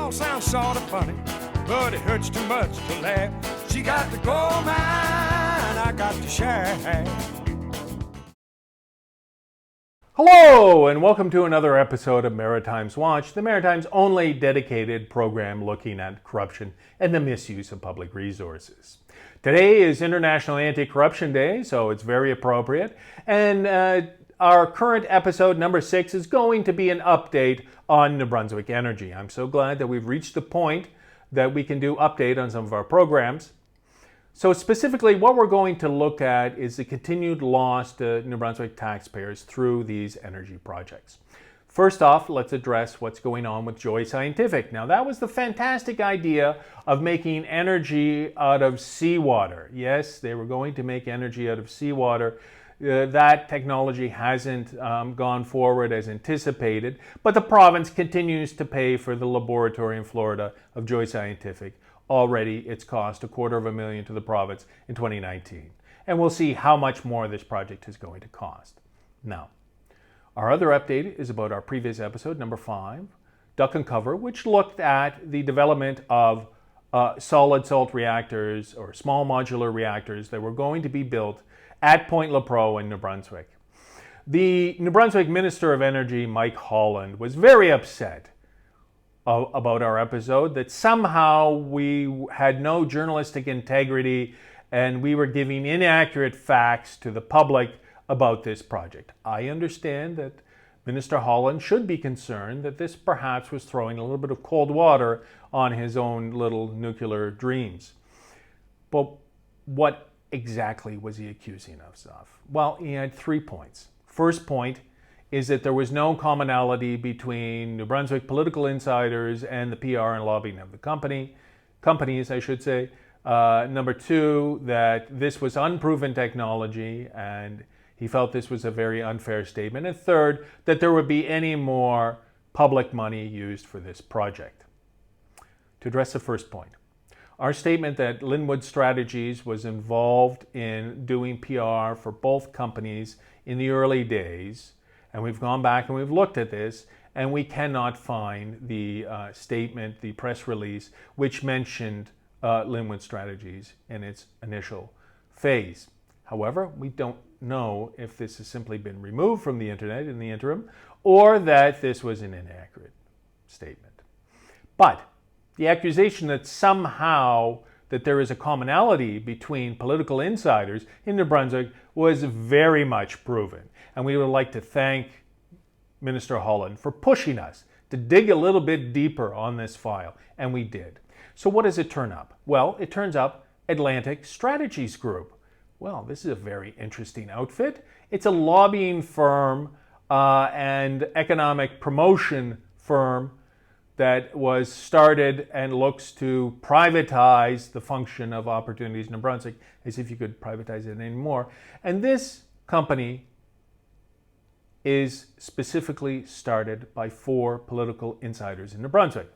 all sounds sort of funny, but it hurts too much to laugh. She got the gold mine, I got the shaft. Hello, and welcome to another episode of Maritimes Watch, the Maritimes' only dedicated program looking at corruption and the misuse of public resources. Today is International Anti-Corruption Day, so it's very appropriate. And our current episode, number 6, is going to be an update on New Brunswick Energy. I'm so glad that we've reached the point that we can do update on some of our programs. So specifically, what we're going to look at is the continued loss to New Brunswick taxpayers through these energy projects. First off, let's address what's going on with Joy Scientific. Now, that was the fantastic idea of making energy out of seawater. Yes, they were going to make energy out of seawater. That technology hasn't gone forward as anticipated, but the province continues to pay for the laboratory in Florida of Joy Scientific. Already, it's cost $250,000 to the province in 2019. And we'll see how much more this project is going to cost. Now, our other update is about our previous episode, number 5, Duck and Cover, which looked at the development of solid salt reactors or small modular reactors that were going to be built at Point Lepreau in New Brunswick. The New Brunswick Minister of Energy, Mike Holland, was very upset about our episode, that somehow we had no journalistic integrity and we were giving inaccurate facts to the public about this project. I understand that Minister Holland should be concerned that this perhaps was throwing a little bit of cold water on his own little nuclear dreams. But what exactly was he accusing us of? Well, he had 3 points. First point is that there was no commonality between New Brunswick political insiders and the PR and lobbying of the companies, I should say. Number 2, that this was unproven technology, and he felt this was a very unfair statement. And third, that there would be any more public money used for this project. To address the first point, our statement that Linwood Strategies was involved in doing PR for both companies in the early days, and we've gone back and we've looked at this, and we cannot find the statement, the press release, which mentioned Linwood Strategies in its initial phase. However, we don't know if this has simply been removed from the internet in the interim, or that this was an inaccurate statement. But the accusation that somehow that there is a commonality between political insiders in New Brunswick was very much proven. And we would like to thank Minister Holland for pushing us to dig a little bit deeper on this file, and we did. So what does it turn up? Well, it turns up Atlantic Strategies Group. Well, this is a very interesting outfit. It's a lobbying firm and economic promotion firm that was started and looks to privatize the function of Opportunities New Brunswick, as if you could privatize it anymore. And this company is specifically started by 4 political insiders in New Brunswick.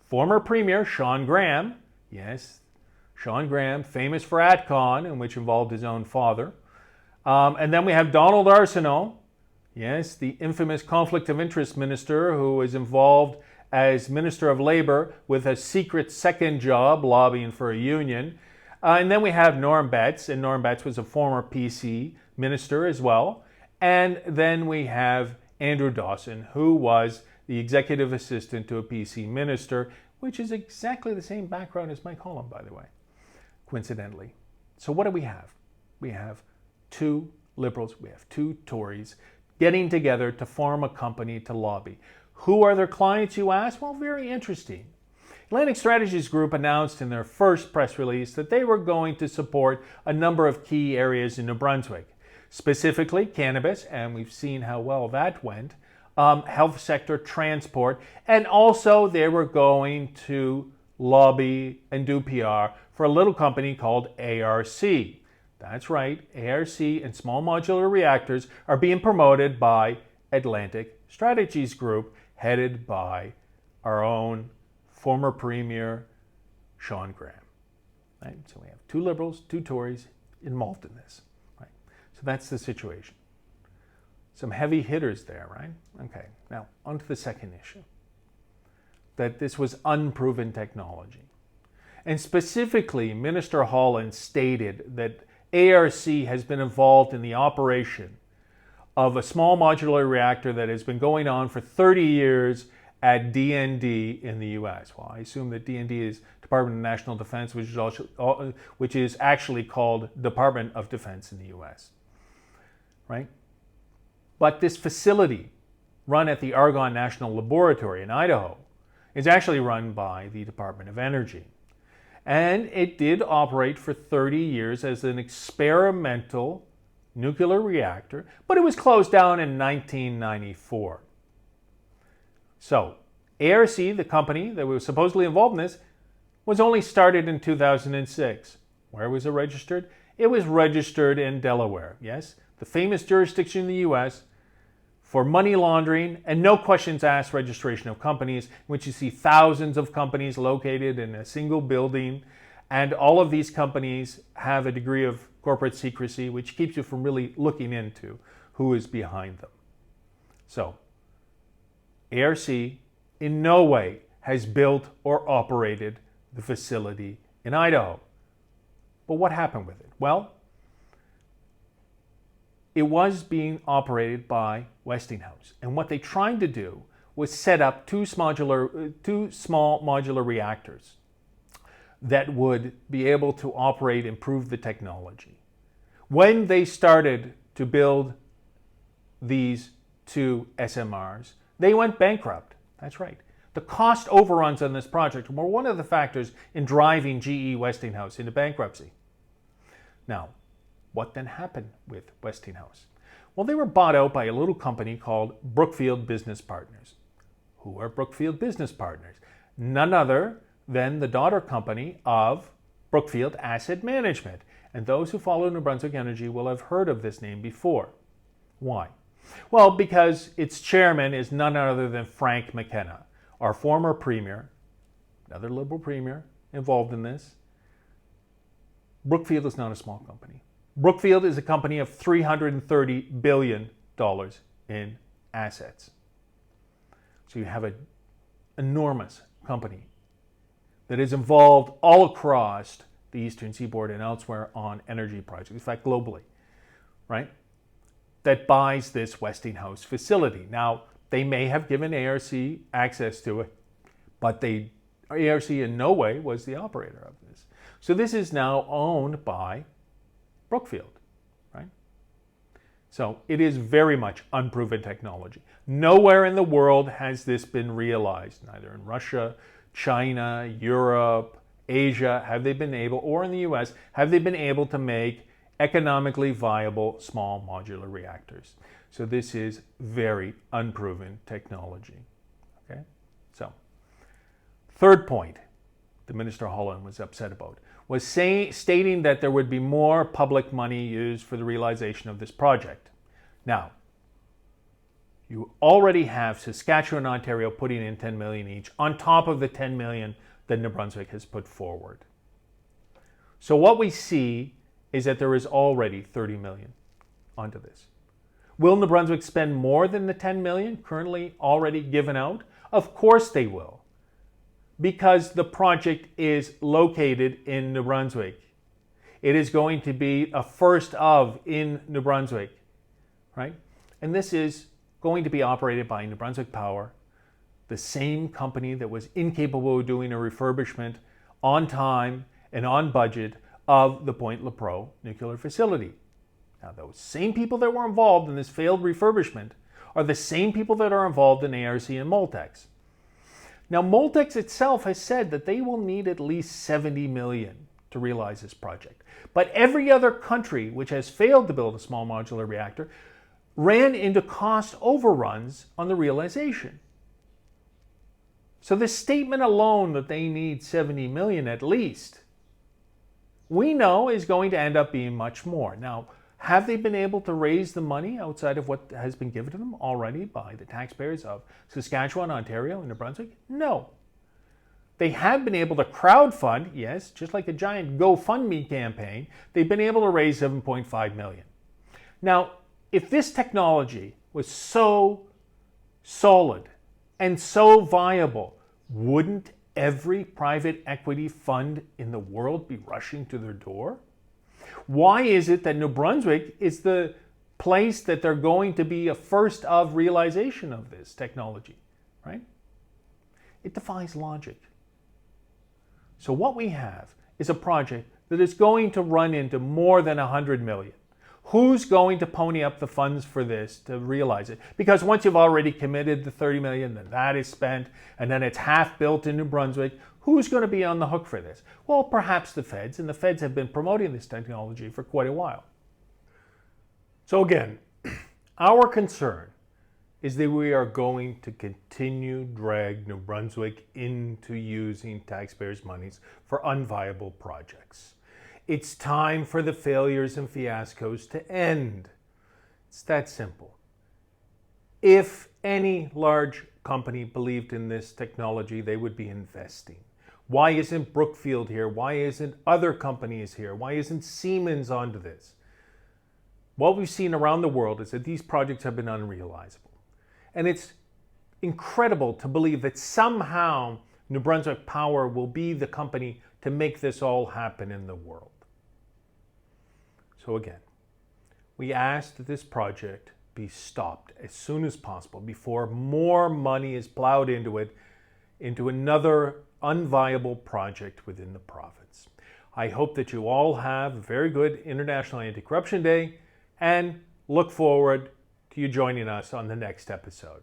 Former Premier Sean Graham, yes, Sean Graham, famous for ATCON, in which involved his own father. And then we have Donald Arsenault, yes, the infamous conflict of interest minister who was involved as Minister of Labour with a secret second job lobbying for a union. And then we have Norm Betts, and Norm Betts was a former PC minister as well. And then we have Andrew Dawson, who was the executive assistant to a PC minister, which is exactly the same background as Mike Holland, by the way, coincidentally. So what do we have? We have 2 Liberals, we have 2 Tories getting together to form a company to lobby. Who are their clients, you ask? Well, very interesting. Atlantic Strategies Group announced in their first press release that they were going to support a number of key areas in New Brunswick. Specifically, cannabis, and we've seen how well that went, health sector, transport, and also they were going to lobby and do PR for a little company called ARC. That's right, ARC and small modular reactors are being promoted by Atlantic Strategies Group, headed by our own former Premier, Sean Graham. Right? So we have 2 Liberals, 2 Tories involved in this. So that's the situation. Some heavy hitters there, right? Okay, now on to the second issue. that this was unproven technology. And specifically, Minister Holland stated that ARC has been involved in the operation of a small modular reactor that has been going on for 30 years at DND in the US. Well, I assume that DND is Department of National Defense, which is actually called Department of Defense in the US, right? But this facility, run at the Argonne National Laboratory in Idaho, is actually run by the Department of Energy. And it did operate for 30 years as an experimental nuclear reactor, but it was closed down in 1994. So, ARC, the company that was supposedly involved in this, was only started in 2006. Where was it registered? It was registered in Delaware, yes, the famous jurisdiction in the US for money laundering and no questions asked registration of companies, in which you see thousands of companies located in a single building, and all of these companies have a degree of corporate secrecy, which keeps you from really looking into who is behind them. So, ARC in no way has built or operated the facility in Idaho. But what happened with it? Well, it was being operated by Westinghouse. And what they tried to do was set up two small modular reactors that would be able to operate and improve the technology. When they started to build these two SMRs, they went bankrupt. That's right. The cost overruns on this project were one of the factors in driving GE Westinghouse into bankruptcy. Now, what then happened with Westinghouse? Well, they were bought out by a little company called Brookfield Business Partners. Who are Brookfield Business Partners? None other than the daughter company of Brookfield Asset Management. And those who follow New Brunswick Energy will have heard of this name before. Why? Well, because its chairman is none other than Frank McKenna, our former premier, another Liberal premier involved in this. Brookfield is not a small company. Brookfield is a company of $330 billion in assets. So you have an enormous company that is involved all across the Eastern Seaboard and elsewhere on energy projects, in fact, globally, right? That buys this Westinghouse facility. Now, they may have given ARC access to it, but ARC in no way was the operator of this. So this is now owned by Brookfield, right? So it is very much unproven technology. Nowhere in the world has this been realized, neither in Russia, China, Europe, Asia, have they been able, or in the US, have they been able to make economically viable small modular reactors. So this is very unproven technology. Okay? So, third point the Minister Holland was upset about was stating that there would be more public money used for the realization of this project. Now, you already have Saskatchewan and Ontario putting in $10 million each on top of the $10 million that New Brunswick has put forward. So what we see is that there is already $30 million onto this. Will New Brunswick spend more than the $10 million currently already given out? Of course they will, because the project is located in New Brunswick. It is going to be a first of in New Brunswick, right? And this is going to be operated by New Brunswick Power, the same company that was incapable of doing a refurbishment on time and on budget of the Point Lepreau nuclear facility. Now, those same people that were involved in this failed refurbishment are the same people that are involved in ARC and Moltex. Now, Moltex itself has said that they will need at least $70 million to realize this project. But every other country which has failed to build a small modular reactor ran into cost overruns on the realization. So this statement alone that they need $70 million at least, we know is going to end up being much more. Now, have they been able to raise the money outside of what has been given to them already by the taxpayers of Saskatchewan, Ontario, and New Brunswick? No. They have been able to crowdfund, yes, just like a giant GoFundMe campaign, they've been able to raise $7.5 million. Now, if this technology was so solid and so viable, wouldn't every private equity fund in the world be rushing to their door? Why is it that New Brunswick is the place that they're going to be a first of realization of this technology, right? It defies logic. So what we have is a project that is going to run into more than 100 million. Who's going to pony up the funds for this to realize it? Because once you've already committed the 30 million, then that is spent, and then it's half built in New Brunswick, who's going to be on the hook for this? Well, perhaps the feds, and the feds have been promoting this technology for quite a while. So again, our concern is that we are going to continue drag New Brunswick into using taxpayers' monies for unviable projects. It's time for the failures and fiascos to end. It's that simple. If any large company believed in this technology, they would be investing. Why isn't Brookfield here? Why isn't other companies here? Why isn't Siemens onto this? What we've seen around the world is that these projects have been unrealizable. And it's incredible to believe that somehow New Brunswick Power will be the company to make this all happen in the world. So again, we ask that this project be stopped as soon as possible before more money is plowed into it, into another unviable project within the province. I hope that you all have a very good International Anti-Corruption Day and look forward to you joining us on the next episode.